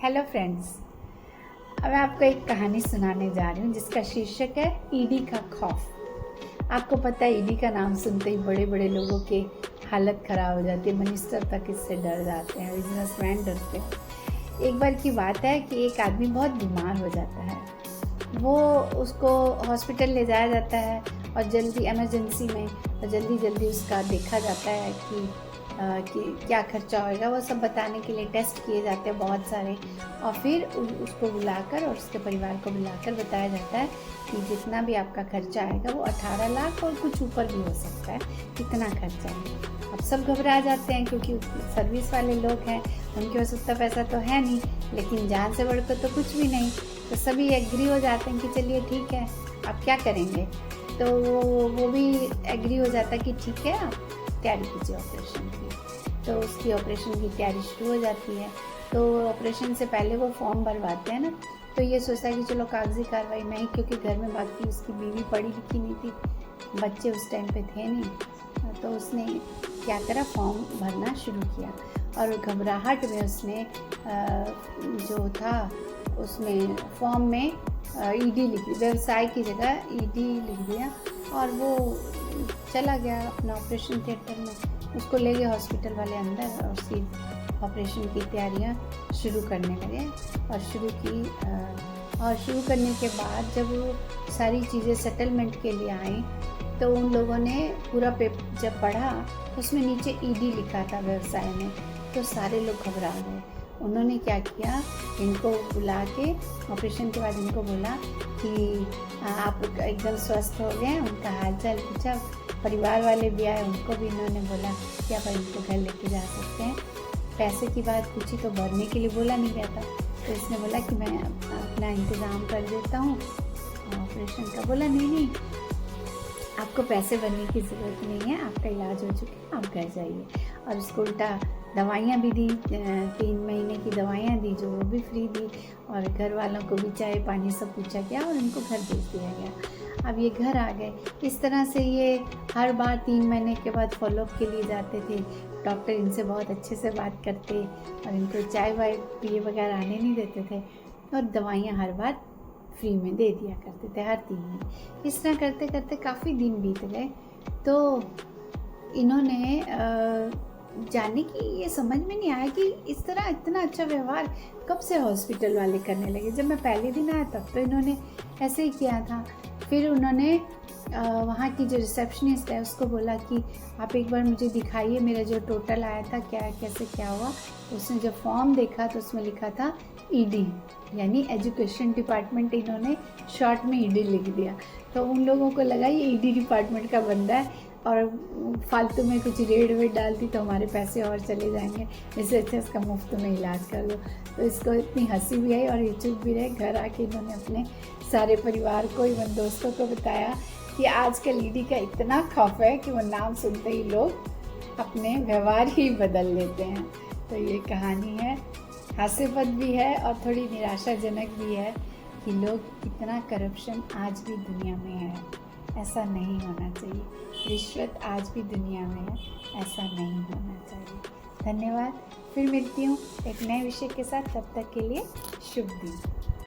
Hello friends, अब मैं आपको एक कहानी सुनाने जा रही हूँ जिसका शीर्षक है ईडी का खौफ। आपको पता है ईडी का नाम सुनते ही बड़े बड़े लोगों की हालत ख़राब हो जाती है। मिनिस्टर तक इससे डर जाते हैं, बिजनेसमैन डरते हैं। एक बार की बात है कि एक आदमी बहुत बीमार हो जाता है। वो उसको हॉस्पिटल ले जाया जाता है और जल्दी इमरजेंसी में जल्दी उसका देखा जाता है कि क्या खर्चा होएगा। वो सब बताने के लिए टेस्ट किए जाते हैं बहुत सारे, और फिर उसको बुलाकर और उसके परिवार को बुलाकर बताया जाता है कि जितना भी आपका खर्चा आएगा वो 18 लाख और कुछ ऊपर भी हो सकता है, इतना खर्चा है। अब सब घबरा जाते हैं क्योंकि सर्विस वाले लोग हैं, उनके पास उतना पैसा तो है नहीं, लेकिन जान से बढ़कर तो कुछ भी नहीं। तो सभी एग्री हो जाते हैं कि चलिए ठीक है, आप क्या करेंगे। तो वो भी एग्री हो जाता है कि ठीक है, आप तैयारी कीजिए ऑपरेशन की। तो उसकी ऑपरेशन की तैयारी शुरू हो जाती है। तो ऑपरेशन से पहले वो फॉर्म भरवाते हैं ना, तो ये सोचता है कि चलो कागजी कार्रवाई में ही, क्योंकि घर में बाकी उसकी बीवी पढ़ी लिखी नहीं थी, बच्चे उस टाइम पे थे नहीं। तो उसने क्या करा, फॉर्म भरना शुरू किया और घबराहट में उसने जो था उसमें फॉर्म में ईडी लिख दी, व्यवसाय की जगह ईडी लिख दिया, और वो चला गया अपना ऑपरेशन थिएटर में। उसको ले गए हॉस्पिटल वाले अंदर और उसकी ऑपरेशन की तैयारियां शुरू करने लगे। और शुरू करने के बाद जब वो सारी चीज़ें सेटलमेंट के लिए आई, तो उन लोगों ने पूरा पेपर जब पढ़ा तो उसमें नीचे ईडी लिखा था व्यवसाय में। तो सारे लोग घबरा गए। उन्होंने क्या किया, इनको बुला के ऑपरेशन के बाद इनको बोला कि आप एकदम स्वस्थ हो गए। उनका हालचाल पूछा, परिवार वाले भी आए, उनको भी इन्होंने बोला कि आप इनको घर लेके जा सकते हैं। पैसे की बात पूछी तो भरने के लिए बोला नहीं गया था, तो इसने बोला कि मैं अपना इंतज़ाम कर देता हूँ ऑपरेशन का। बोला नहीं, आपको पैसे भरने की ज़रूरत नहीं है, आपका इलाज हो चुका है, आप घर जाइए। और उसको उल्टा दवाइयाँ भी दी, 3 महीने की दवाइयाँ दी जो वो भी फ्री दी, और घर वालों को भी चाय पानी सब पूछा गया और उनको घर भेज दिया गया। अब ये घर आ गए। इस तरह से ये हर बार 3 महीने के बाद फॉलोअप के लिए जाते थे। डॉक्टर इनसे बहुत अच्छे से बात करते और इनको चाय वाय पिए वगैरह आने नहीं देते थे, और दवाइयाँ हर बार फ्री में दे दिया करते थे हर 3 महीने। इस तरह करते करते काफ़ी दिन बीत गए। तो इन्होंने जाने की ये समझ में नहीं आया कि इस तरह इतना अच्छा व्यवहार कब से हॉस्पिटल वाले करने लगे। जब मैं पहले दिन आया तब तो इन्होंने ऐसे ही किया था। फिर उन्होंने वहाँ की जो रिसेप्शनिस्ट है उसको बोला कि आप एक बार मुझे दिखाइए मेरा जो टोटल आया था, क्या कैसे क्या हुआ। उसने जब फॉर्म देखा तो उसमें लिखा था ईडी, यानी एजुकेशन डिपार्टमेंट, इन्होंने शॉर्ट में ईडी लिख दिया। तो उन लोगों को लगा ये ईडी डिपार्टमेंट का बंदा है और फालतू में कुछ रेड वेड डालती तो हमारे पैसे और चले जाएंगे, इससे अच्छा इसका मुफ्त में इलाज कर लो। तो इसको इतनी हंसी भी आई और ये चुप भी रहे। घर आके इन्होंने अपने सारे परिवार को, इवन दोस्तों को बताया कि आजकल ईडी का इतना खौफ है कि वो नाम सुनते ही लोग अपने व्यवहार ही बदल लेते हैं। तो ये कहानी है, हास्यपद भी है और थोड़ी निराशाजनक भी है कि लोग इतना करप्शन आज भी दुनिया में है। ऐसा नहीं होना चाहिए। रिश्वत आज भी दुनिया में है, ऐसा नहीं होना चाहिए। धन्यवाद। फिर मिलती हूँ एक नए विषय के साथ, तब तक के लिए शुभ दिन।